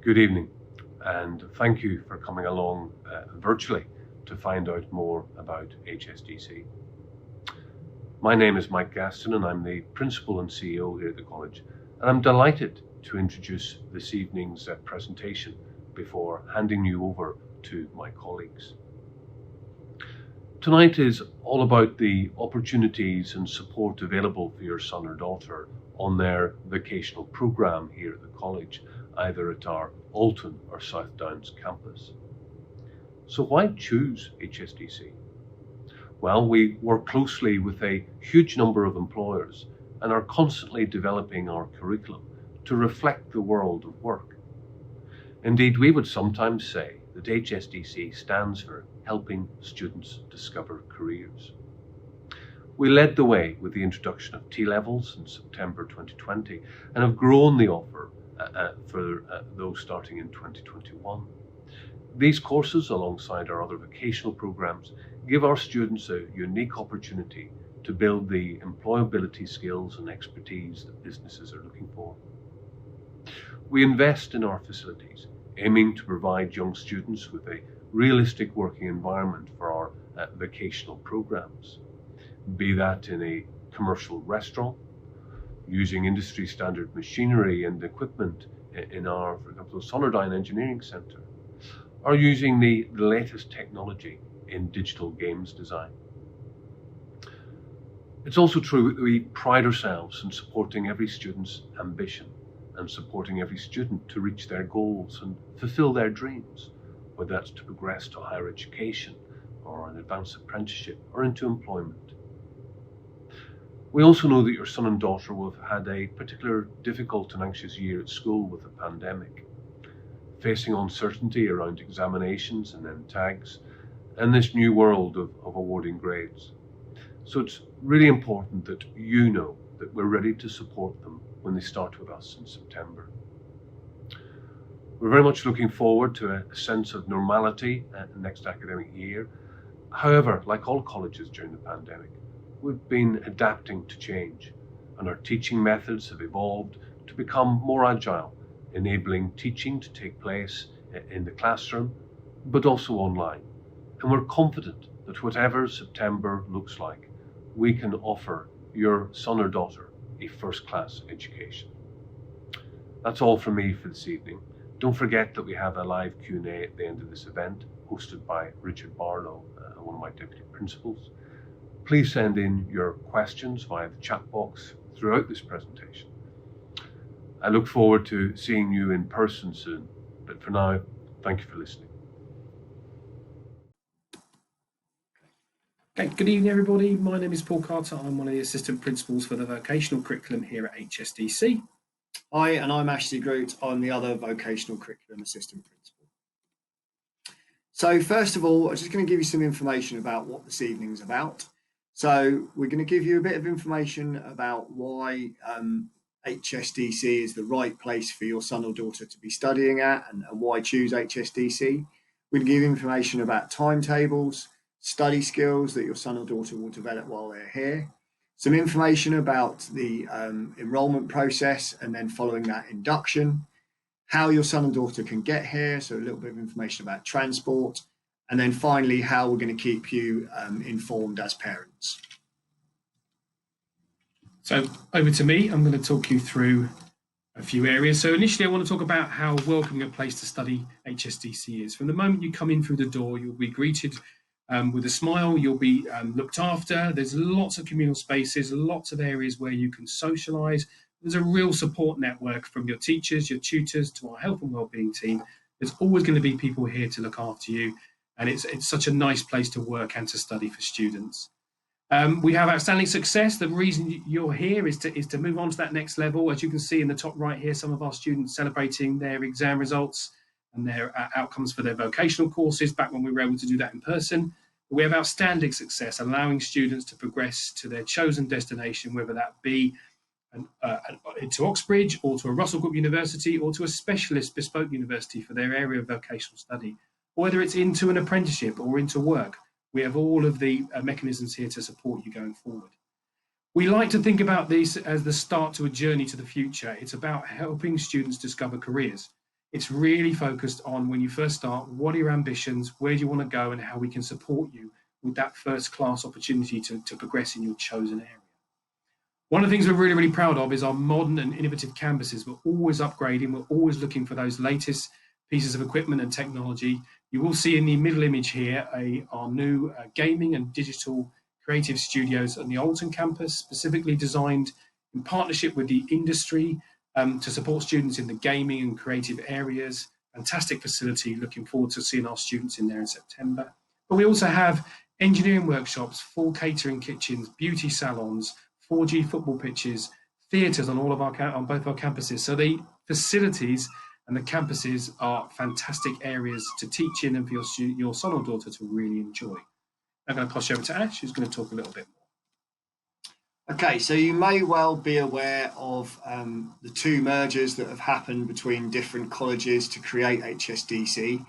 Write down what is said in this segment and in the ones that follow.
Good evening, and thank you for coming along virtually to find out more about HSDC. My name is Mike Gaston, and I'm the Principal and CEO here at the college, and I'm delighted to introduce this evening's presentation before handing you over to my colleagues. Tonight is all about the opportunities and support available for your son or daughter on their vocational programme here at the college, either at our Alton or South Downs campus. So why choose HSDC? Well, we work closely with a huge number of employers and are constantly developing our curriculum to reflect the world of work. Indeed, we would sometimes say that HSDC stands for helping students discover careers. We led the way with the introduction of T-levels in September 2020 and have grown the offer for those starting in 2021. These courses, alongside our other vocational programs, give our students a unique opportunity to build the employability skills and expertise that businesses are looking for. We invest in our facilities, aiming to provide young students with a realistic working environment for our vocational programs, be that in a commercial restaurant, using industry standard machinery and equipment in our, for example, Sonardyne Engineering Centre, or using the latest technology in digital games design. It's also true that we pride ourselves in supporting every student's ambition and supporting every student to reach their goals and fulfill their dreams, whether that's to progress to higher education or an advanced apprenticeship or into employment. We also know that your son and daughter will have had a particular difficult and anxious year at school with the pandemic, facing uncertainty around examinations and then tags, and this new world of awarding grades. So it's really important that you know that we're ready to support them when they start with us in September. We're very much looking forward to a sense of normality next academic year. However, like all colleges during the pandemic, we've been adapting to change, and our teaching methods have evolved to become more agile, enabling teaching to take place in the classroom, but also online. And we're confident that whatever September looks like, we can offer your son or daughter a first-class education. That's all from me for this evening. Don't forget that we have a live Q&A at the end of this event, hosted by Richard Barlow, one of my deputy principals. Please send in your questions via the chat box throughout this presentation. I look forward to seeing you in person soon, but for now, thank you for listening. Okay, good evening everybody. My name is Paul Carter. I'm one of the assistant principals for the vocational curriculum here at HSDC. Hi, and I'm Ashley Groot. I'm the other vocational curriculum assistant principal. So first of all, I'm just going to give you some information about what this evening's about. So we're going to give you a bit of information about why HSDC is the right place for your son or daughter to be studying at, and why choose HSDC. We're going to give you information about timetables, study skills that your son or daughter will develop while they're here, some information about the enrolment process, and then following that, induction, how your son and daughter can get here, so a little bit of information about transport, and then finally how we're going to keep you informed as parents. So over to me. I'm going to talk you through a few areas. So initially I want to talk about how welcoming a place to study HSDC is. From the moment you come in through the door, you'll be greeted with a smile, you'll be looked after. There's lots of communal spaces, lots of areas where you can socialise. There's a real support network from your teachers, your tutors, to our health and wellbeing team. There's always going to be people here to look after you, and it's such a nice place to work and to study for students. We have outstanding success. The reason you're here is to move on to that next level. As you can see in the top right here, some of our students celebrating their exam results and their outcomes for their vocational courses back when we were able to do that in person. We have outstanding success allowing students to progress to their chosen destination, whether that be to Oxbridge or to a Russell Group University or to a specialist bespoke university for their area of vocational study, or whether it's into an apprenticeship or into work. We have all of the mechanisms here to support you going forward. We like to think about this as the start to a journey to the future. It's about helping students discover careers. It's really focused on when you first start, what are your ambitions, where do you want to go, and how we can support you with that first class opportunity to progress in your chosen area. One of the things we're really, really proud of is our modern and innovative campuses. We're always upgrading, we're always looking for those latest pieces of equipment and technology. You will see in the middle image here our new gaming and digital creative studios on the Alton campus, specifically designed in partnership with the industry to support students in the gaming and creative areas. Fantastic facility, looking forward to seeing our students in there in September. But we also have engineering workshops, full catering kitchens, beauty salons, 4G football pitches, theatres on on both our campuses. So the facilities and the campuses are fantastic areas to teach in and for your son or daughter to really enjoy. I'm going to pass you over to Ash, who's going to talk a little bit more. Okay, so you may well be aware of the two mergers that have happened between different colleges to create HSDC.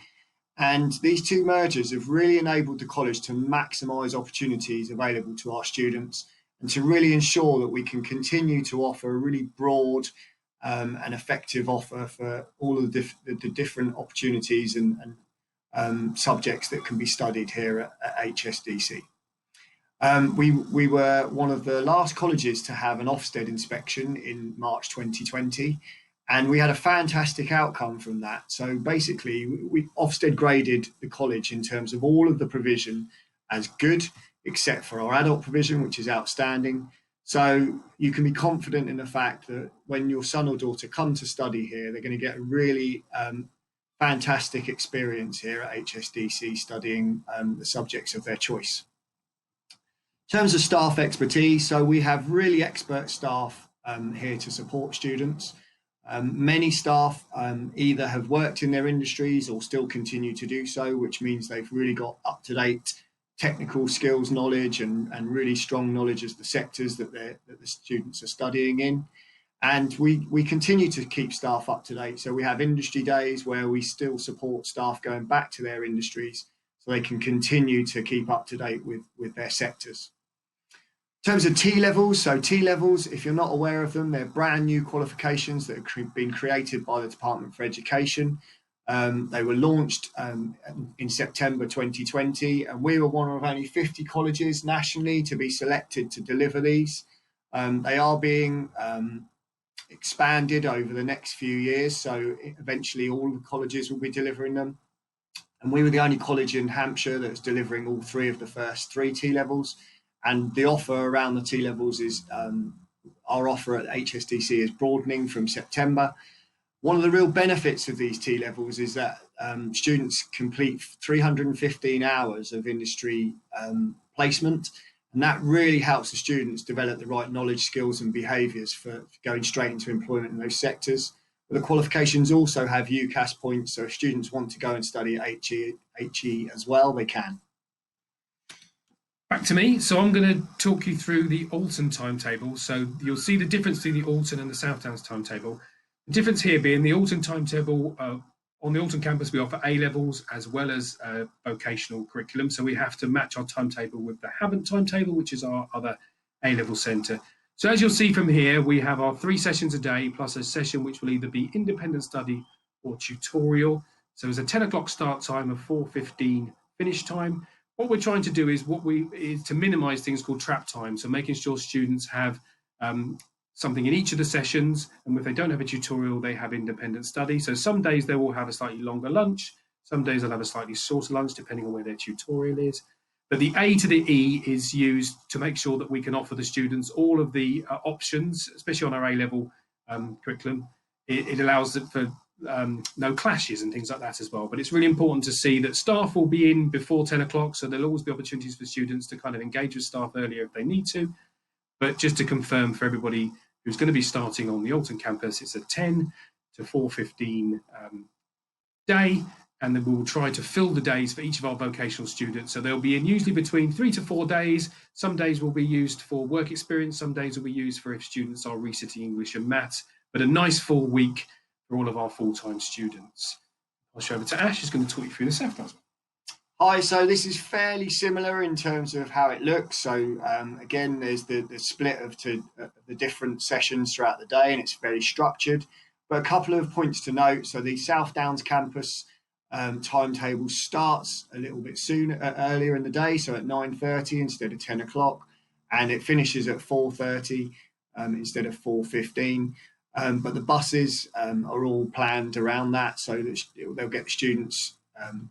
And these two mergers have really enabled the college to maximise opportunities available to our students and to really ensure that we can continue to offer a really broad and effective offer for all of the different opportunities and subjects that can be studied here at HSDC. We were one of the last colleges to have an Ofsted inspection in March 2020, and we had a fantastic outcome from that. So basically, Ofsted graded the college in terms of all of the provision as good, except for our adult provision, which is outstanding. So you can be confident in the fact that when your son or daughter come to study here, they're going to get a really fantastic experience here at HSDC studying the subjects of their choice. In terms of staff expertise, so we have really expert staff here to support students. Many staff either have worked in their industries or still continue to do so, which means they've really got up-to-date technical skills, knowledge, and really strong knowledge of the sectors that the students are studying in. And we continue to keep staff up to date. So we have industry days where we still support staff going back to their industries so they can continue to keep up to date with their sectors. In terms of T-levels, so T-levels, if you're not aware of them, they're brand new qualifications that have been created by the Department for Education. They were launched in September 2020, and we were one of only 50 colleges nationally to be selected to deliver these. They are being expanded over the next few years, so eventually all the colleges will be delivering them. And we were the only college in Hampshire that's delivering all three of the first three T-levels. And the offer around the T-levels is, our offer at HSDC is broadening from September. One of the real benefits of these T-levels is that students complete 315 hours of industry placement, and that really helps the students develop the right knowledge, skills and behaviours for going straight into employment in those sectors. But the qualifications also have UCAS points, so if students want to go and study at HE as well, they can. Back to me. So I'm going to talk you through the Alton timetable. So you'll see the difference between the Alton and the South Downs timetable. The difference here being the Alton timetable, on the Alton campus, we offer A-levels as well as vocational curriculum. So we have to match our timetable with the Havant timetable, which is our other A-level centre. So as you'll see from here, we have our 3 sessions a day, plus a session which will either be independent study or tutorial. So there's a 10 o'clock start time, a 4:15 finish time. What we're trying to do is to minimise things called trap time. So making sure students have something in each of the sessions, and if they don't have a tutorial, they have independent study. So some days they will have a slightly longer lunch, some days they'll have a slightly shorter lunch, depending on where their tutorial is. But the A to the E is used to make sure that we can offer the students all of the options, especially on our A-level curriculum. It allows it for no clashes and things like that as well. But it's really important to see that staff will be in before 10 o'clock, so there'll always be opportunities for students to kind of engage with staff earlier if they need to. But just to confirm for everybody who's going to be starting on the Alton campus, it's a 10 to 4:15 day, and then we'll try to fill the days for each of our vocational students. So they'll be in usually between 3 to 4 days. Some days will be used for work experience, some days will be used for if students are resitting English and maths, but a nice full week for all of our full-time students. I'll show over to Ash, who's going to talk you through the South Downs. Hi, so this is fairly similar in terms of how it looks. So again, there's the split of the different sessions throughout the day, and it's very structured. But a couple of points to note. So the South Downs campus timetable starts a little bit earlier in the day, so at 9:30 instead of 10 o'clock, and it finishes at 4:30 instead of 4:15. But the buses are all planned around that, so that they'll get the students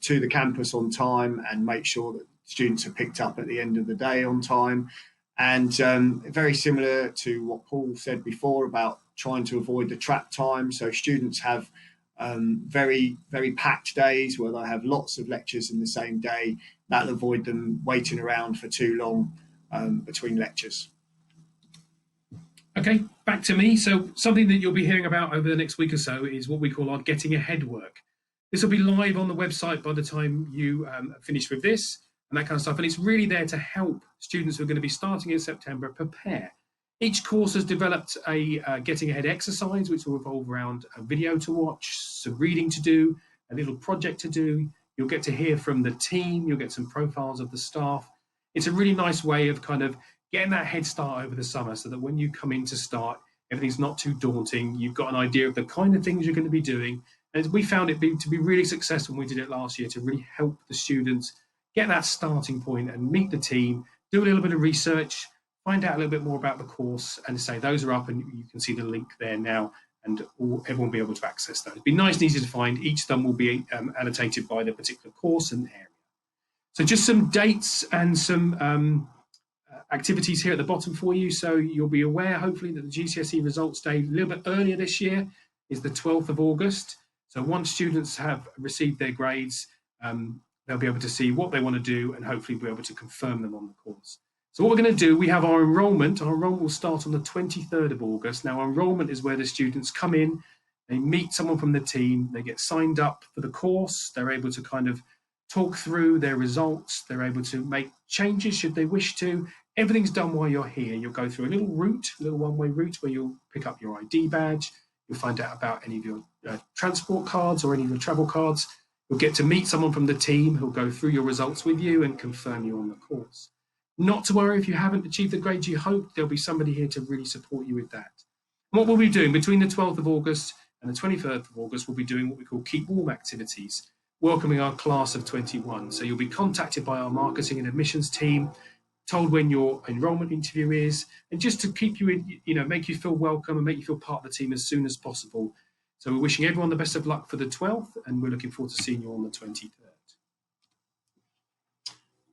to the campus on time and make sure that students are picked up at the end of the day on time. And very similar to what Paul said before about trying to avoid the trap time. So students have very, very packed days where they have lots of lectures in the same day. That'll avoid them waiting around for too long between lectures. Okay, back to me. So something that you'll be hearing about over the next week or so is what we call our Getting Ahead work. This will be live on the website by the time you finish with this and that kind of stuff. And it's really there to help students who are going to be starting in September prepare. Each course has developed a Getting Ahead exercise, which will revolve around a video to watch, some reading to do, a little project to do. You'll get to hear from the team. You'll get some profiles of the staff. It's a really nice way of kind of getting that head start over the summer so that when you come in to start, everything's not too daunting. You've got an idea of the kind of things you're going to be doing. And we found it to be really successful when we did it last year, to really help the students get that starting point and meet the team, do a little bit of research, find out a little bit more about the course, and say those are up and you can see the link there now, and everyone will be able to access those. It'll be nice and easy to find. Each of them will be annotated by the particular course and area. So just some dates and some activities here at the bottom for you. So you'll be aware, hopefully, that the GCSE results day a little bit earlier this year is the 12th of August. So once students have received their grades, they'll be able to see what they want to do and hopefully be able to confirm them on the course. So what we're going to do, we have our enrolment. Our enrolment will start on the 23rd of August. Now, enrolment is where the students come in, they meet someone from the team, they get signed up for the course, they're able to kind of talk through their results, they're able to make changes should they wish to. Everything's done while you're here. You'll go through a little route, a little one-way route where you'll pick up your ID badge, you'll find out about any of your transport cards or any of your travel cards. You'll get to meet someone from the team who'll go through your results with you and confirm you on the course. Not to worry if you haven't achieved the grades you hoped, there'll be somebody here to really support you with that. And what we'll be doing between the 12th of August and the 23rd of August, we'll be doing what we call Keep Warm activities, welcoming our class of 21. So you'll be contacted by our marketing and admissions team, told when your enrolment interview is, and just to keep you in, make you feel welcome and make you feel part of the team as soon as possible. So we're wishing everyone the best of luck for the 12th, and we're looking forward to seeing you on the 23rd.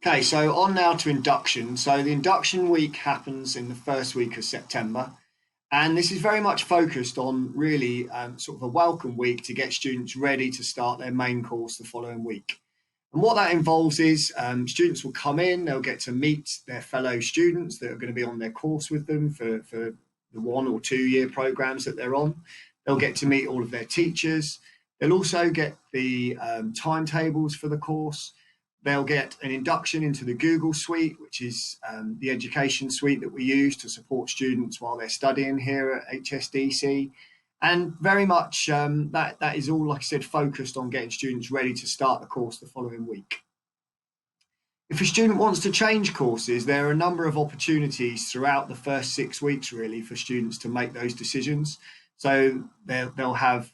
Okay, so on now to induction. So the induction week happens in the first week of September, and this is very much focused on really sort of a welcome week to get students ready to start their main course the following week. And what that involves is students will come in, they'll get to meet their fellow students that are going to be on their course with them for the 1 or 2 year programs that they're on. They'll get to meet all of their teachers. They'll also get the timetables for the course. They'll get an induction into the Google suite, which is the education suite that we use to support students while they're studying here at HSDC. And very much that is all, like I said, focused on getting students ready to start the course the following week. If a student wants to change courses, there are a number of opportunities throughout the first 6 weeks, really, for students to make those decisions. So they'll have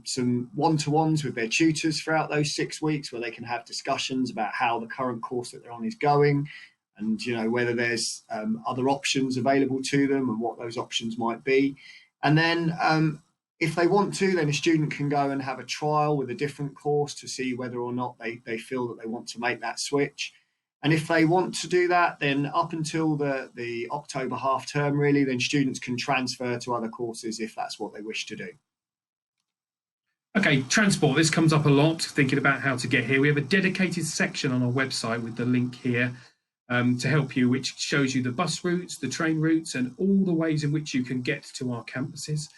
some one-to-ones with their tutors throughout those 6 weeks where they can have discussions about how the current course that they're on is going and, whether there's other options available to them and what those options might be. And then if they want to, then a student can go and have a trial with a different course to see whether or not they feel that they want to make that switch. And if they want to do that, then up until the October half term, really, then students can transfer to other courses if that's what they wish to do. Okay, transport. This comes up a lot, thinking about how to get here. We have a dedicated section on our website with the link here to help you, which shows you the bus routes, the train routes, and all the ways in which you can get to our campuses.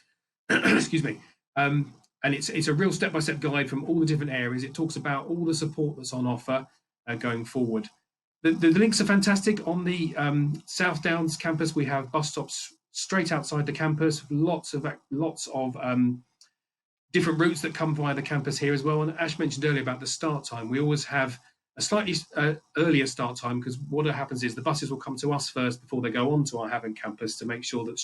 Excuse me. And it's a real step-by-step guide from all the different areas. It talks about all the support that's on offer going forward. The links are fantastic. On the South Downs campus, we have bus stops straight outside the campus, lots of different routes that come via the campus here as well. And Ash mentioned earlier about the start time. We always have a slightly earlier start time because what happens is the buses will come to us first before they go on to our Havant campus to make sure that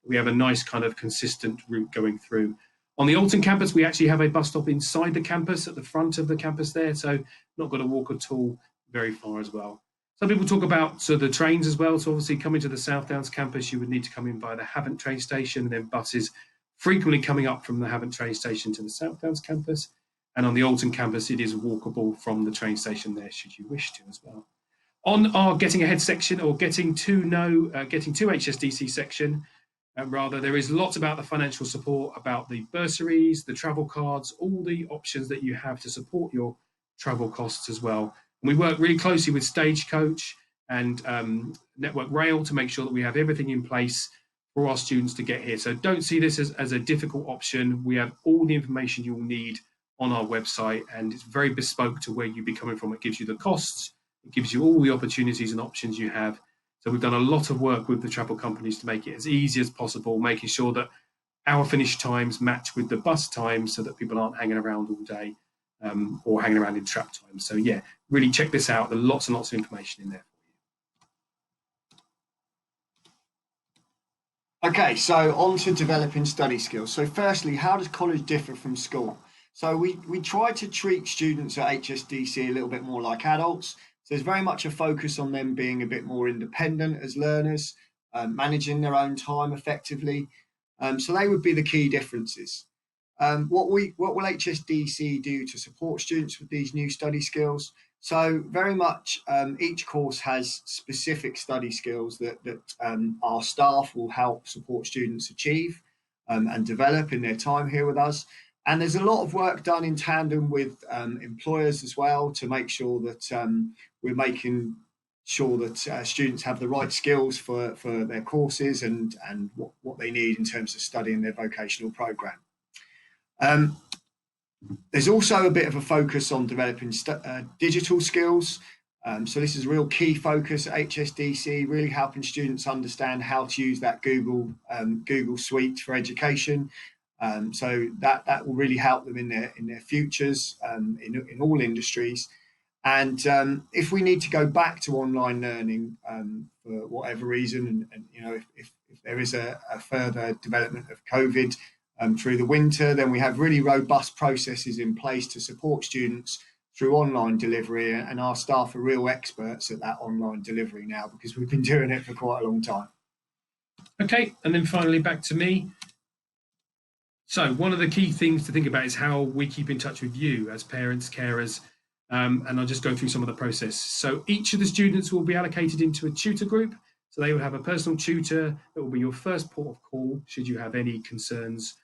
we have a nice kind of consistent route going through. On the Alton campus, we actually have a bus stop inside the campus, at the front of the campus there, so not got to walk at all very far as well. Some people talk about the trains as well. So obviously coming to the South Downs campus, you would need to come in via the Havant train station, and then buses frequently coming up from the Havant train station to the South Downs campus. And on the Alton campus, it is walkable from the train station there, should you wish to as well. On our Getting Ahead section, or Getting to HSDC section, there is lots about the financial support, about the bursaries, the travel cards, all the options that you have to support your travel costs as well. And we work really closely with Stagecoach and Network Rail to make sure that we have everything in place for our students to get here. So don't see this as a difficult option. We have all the information you'll need on our website, and it's very bespoke to where you'd be coming from. It gives you the costs, it gives you all the opportunities and options you have. So we've done a lot of work with the travel companies to make it as easy as possible, making sure that our finish times match with the bus times so that people aren't hanging around all day or hanging around in trap times. So yeah, really check this out. There's lots and lots of information in there for you. Okay, so on to developing study skills. So firstly, how does college differ from school? So we try to treat students at HSDC a little bit more like adults. So there's very much a focus on them being a bit more independent as learners, managing their own time effectively. So they would be the key differences. What will HSDC do to support students with these new study skills? So very much each course has specific study skills that our staff will help support students achieve and develop in their time here with us. And there's a lot of work done in tandem with employers as well to make sure that we're making sure that students have the right skills for their courses and what they need in terms of studying their vocational programme. There's also a bit of a focus on developing digital skills. So this is a real key focus at HSDC, really helping students understand how to use that Google Suite for education. So that will really help them in their futures in all industries. And if we need to go back to online learning for whatever reason, and if there is a further development of COVID through the winter, then we have really robust processes in place to support students through online delivery, and our staff are real experts at that online delivery now because we've been doing it for quite a long time. Okay, and then finally back to me. So one of the key things to think about is how we keep in touch with you as parents, carers, and I'll just go through some of the process. So each of the students will be allocated into a tutor group. So they will have a personal tutor that will be your first port of call should you have any concerns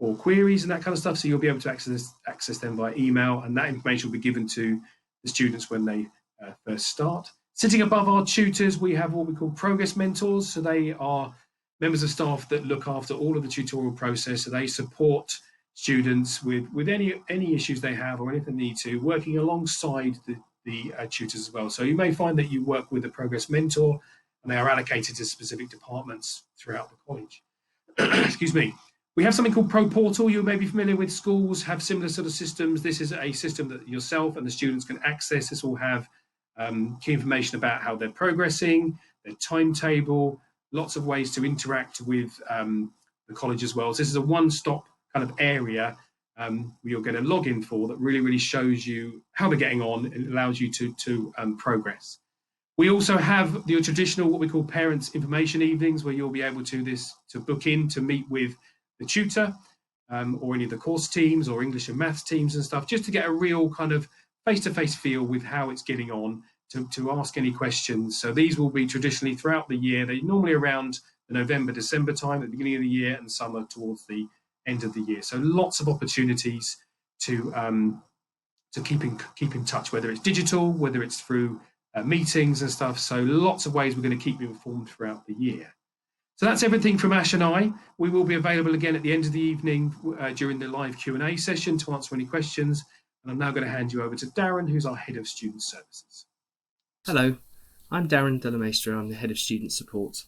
or queries and that kind of stuff. So you'll be able to access them by email, and that information will be given to the students when they first start. Sitting above our tutors, we have what we call progress mentors. So they are members of staff that look after all of the tutorial process. So they support students with any issues they have or anything they need to, working alongside the tutors as well. So you may find that you work with a progress mentor and they are allocated to specific departments throughout the college. Excuse me. We have something called Pro Portal. You may be familiar with. Schools have similar sort of systems. This is a system that yourself and the students can access. This will have key information about how they're progressing, their timetable, lots of ways to interact with the college as well. So this is a one-stop kind of area where you'll get a login for that really shows you how they're getting on and allows you to progress. We also have the traditional, what we call parents information evenings, where you'll be able to book in to meet with the tutor or any of the course teams or English and maths teams and stuff, just to get a real kind of face-to-face feel with how it's getting on, to ask any questions. So these will be traditionally throughout the year. They're normally around the November, December time, at the beginning of the year, and summer towards the end of the year. So lots of opportunities to keep in touch, whether it's digital, whether it's through meetings and stuff. So lots of ways we're going to keep you informed throughout the year. So that's everything from Ash and I. We will be available again at the end of the evening during the live Q&A session to answer any questions. And I'm now going to hand you over to Darren, who's our Head of Student Services. Hello, I'm Darren Delamaestra. I'm the Head of Student Support.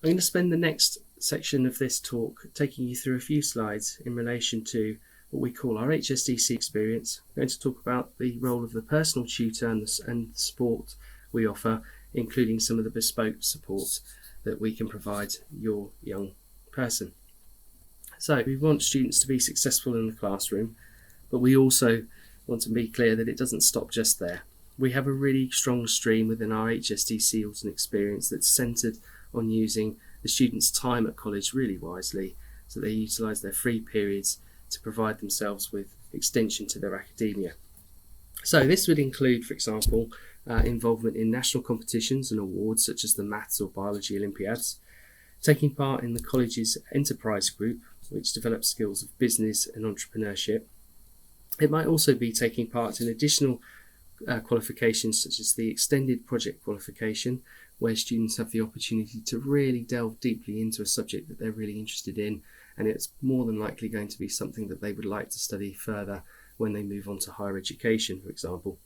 I'm going to spend the next section of this talk taking you through a few slides in relation to what we call our HSDC Experience. I'm going to talk about the role of the personal tutor and the support we offer, including some of the bespoke support that we can provide your young person. So we want students to be successful in the classroom, but we also want to be clear that it doesn't stop just there. We have a really strong stream within our HSDC Experience that's centred on using the students' time at college really wisely, so they utilise their free periods to provide themselves with extension to their academia. So this would include, for example, involvement in national competitions and awards such as the Maths or Biology Olympiads, taking part in the college's enterprise group, which develops skills of business and entrepreneurship. It might also be taking part in additional qualifications such as the extended project qualification, where students have the opportunity to really delve deeply into a subject that they're really interested in, and it's more than likely going to be something that they would like to study further when they move on to higher education, for example.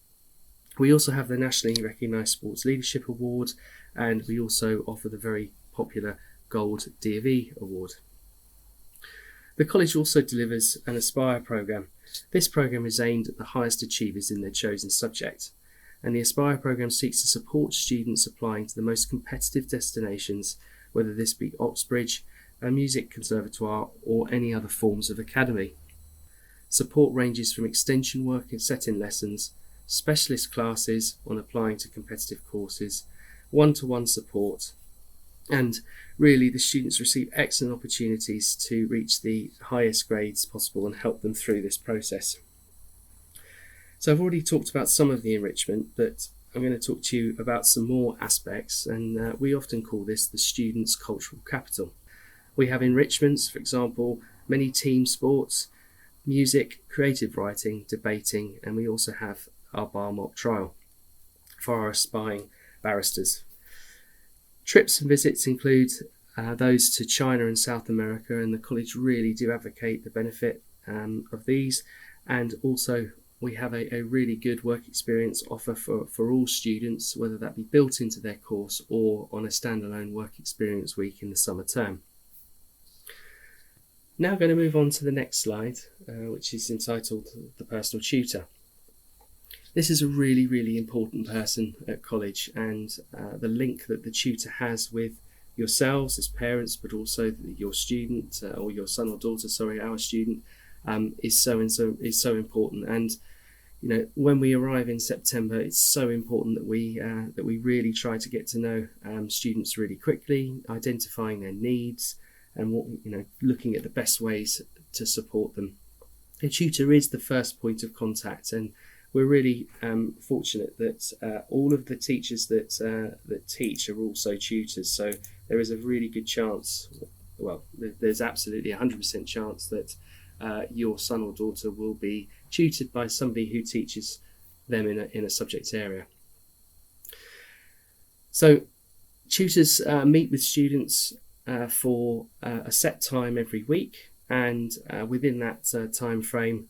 We also have the nationally recognised Sports Leadership Award, and we also offer the very popular Gold D&V Award. The college also delivers an Aspire programme. This programme is aimed at the highest achievers in their chosen subject, and the Aspire programme seeks to support students applying to the most competitive destinations, whether this be Oxbridge, a music conservatoire, or any other forms of academy. Support ranges from extension work and set-in lessons, specialist classes on applying to competitive courses, one-to-one support, and really the students receive excellent opportunities to reach the highest grades possible and help them through this process. So I've already talked about some of the enrichment, but I'm going to talk to you about some more aspects, and we often call this the student's cultural capital. We have enrichments, for example, many team sports, music, creative writing, debating, and we also have our bar mock trial for our aspiring barristers. Trips and visits include those to China and South America, and the college really do advocate the benefit of these, and also we have a really good work experience offer for all students, whether that be built into their course or on a standalone work experience week in the summer term. Now I'm going to move on to the next slide, which is entitled The Personal Tutor. This is a really, really important person at college, and the link that the tutor has with yourselves as parents, but also your student or your son or daughter, our student, is so important. And you know, when we arrive in September, it's so important that we really try to get to know students really quickly, identifying their needs, and looking at the best ways to support them. A tutor is the first point of contact, and we're really fortunate that all of the teachers that teach are also tutors. So there is a really good chance, well, there's absolutely 100% chance that your son or daughter will be tutored by somebody who teaches them in a subject area. So tutors meet with students for a set time every week, and within that time frame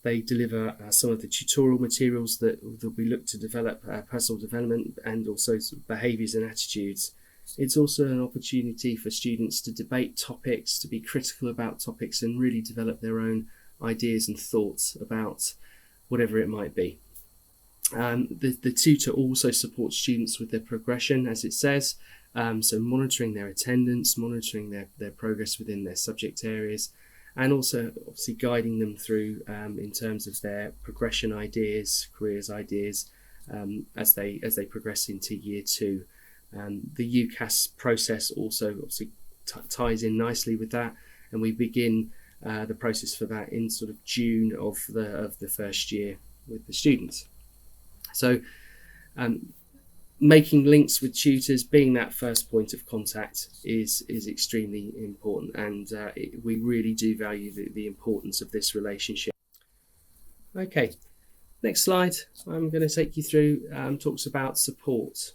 they deliver some of the tutorial materials that we look to develop personal development and also behaviours and attitudes. It's also an opportunity for students to debate topics, to be critical about topics, and really develop their own ideas and thoughts about whatever it might be. The tutor also supports students with their progression, as it says, so monitoring their attendance, monitoring their progress within their subject areas, and also obviously guiding them through in terms of their progression ideas, careers ideas, as they progress into year 2. The UCAS process also obviously ties in nicely with that, and we begin the process for that in sort of June of the first year with the students. So making links with tutors, being that first point of contact is extremely important, and we really do value the importance of this relationship. Okay, next slide I'm going to take you through talks about support,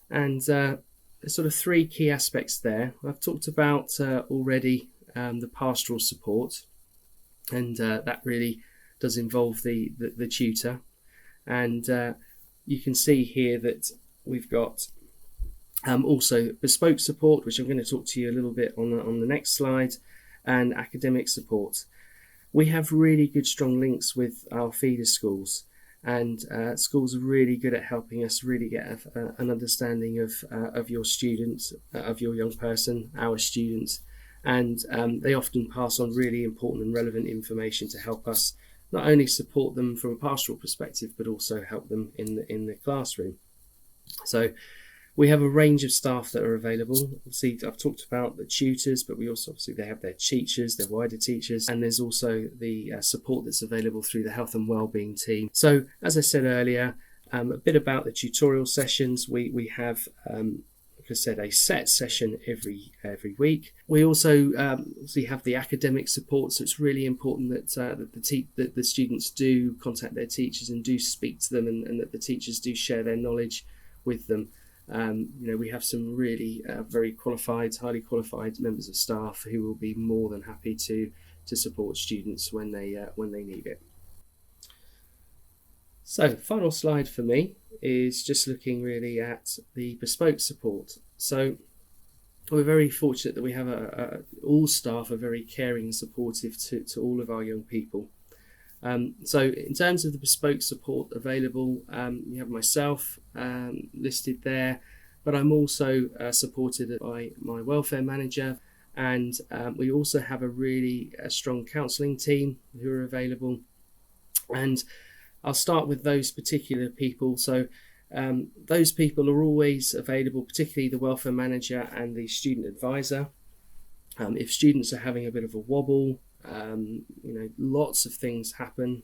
and there's sort of 3 key aspects there. I've talked about already the pastoral support, and that really does involve the tutor, and you can see here that we've got also bespoke support, which I'm going to talk to you a little bit on the next slide, and academic support. We have really good strong links with our feeder schools, and schools are really good at helping us really get an understanding of your students, of your young person, our students, and they often pass on really important and relevant information to help us not only support them from a pastoral perspective, but also help them in the classroom. So we have a range of staff that are available. See, I've talked about the tutors, but we also obviously they have their teachers, their wider teachers, and there's also the support that's available through the health and wellbeing team. So as I said earlier, a bit about the tutorial sessions. We have, like I said, a set session every week. We also obviously have the academic support, so it's really important that the students do contact their teachers and do speak to them, and that the teachers do share their knowledge with them. We have some really very qualified, highly qualified members of staff who will be more than happy to support students when they need it. So, final slide for me is just looking really at the bespoke support. So, we're very fortunate that we have all staff are very caring and supportive to all of our young people. So in terms of the bespoke support available, you have myself listed there, but I'm also supported by my welfare manager, and we also have a really strong counselling team who are available. And I'll start with those particular people. So those people are always available, particularly the welfare manager and the student advisor. If students are having a bit of a wobble, lots of things happen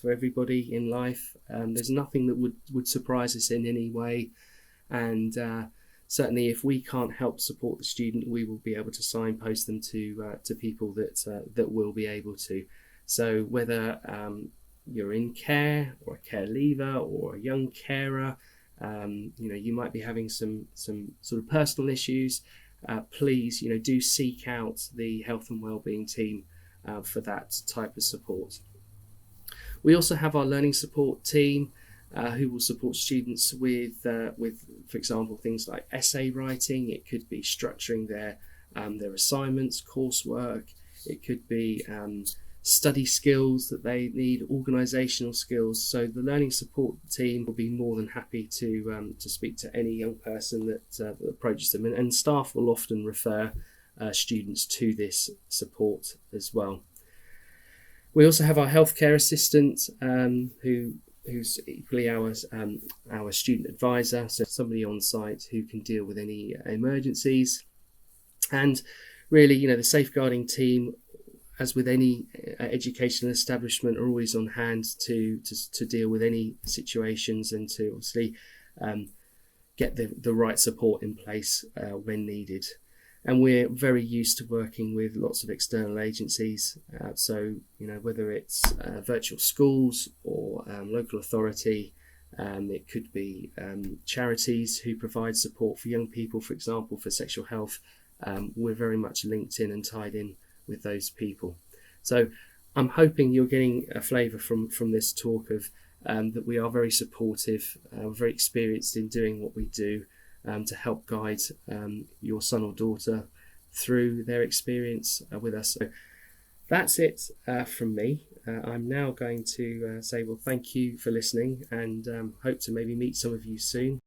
for everybody in life. There's nothing that would surprise us in any way, and certainly if we can't help support the student, we will be able to signpost them to people that will be able to. So whether you're in care or a care leaver or a young carer, you might be having some sort of personal issues, please do seek out the health and wellbeing team for that type of support. We also have our learning support team who will support students with, for example, things like essay writing. It could be structuring their assignments, coursework. It could be study skills that they need, organisational skills. So the learning support team will be more than happy to speak to any young person that approaches them, and staff will often refer students to this support as well. We also have our healthcare assistant who's equally our student advisor, so somebody on site who can deal with any emergencies. And really, the safeguarding team, as with any educational establishment, are always on hand to deal with any situations and to obviously get the right support in place when needed. And we're very used to working with lots of external agencies. So, whether it's virtual schools or local authority, it could be charities who provide support for young people, for example, for sexual health. We're very much linked in and tied in with those people. So I'm hoping you're getting a flavour from this talk of that we are very supportive, very experienced in doing what we do, to help guide your son or daughter through their experience with us. So that's it from me. I'm now going to say, well, thank you for listening, and hope to maybe meet some of you soon.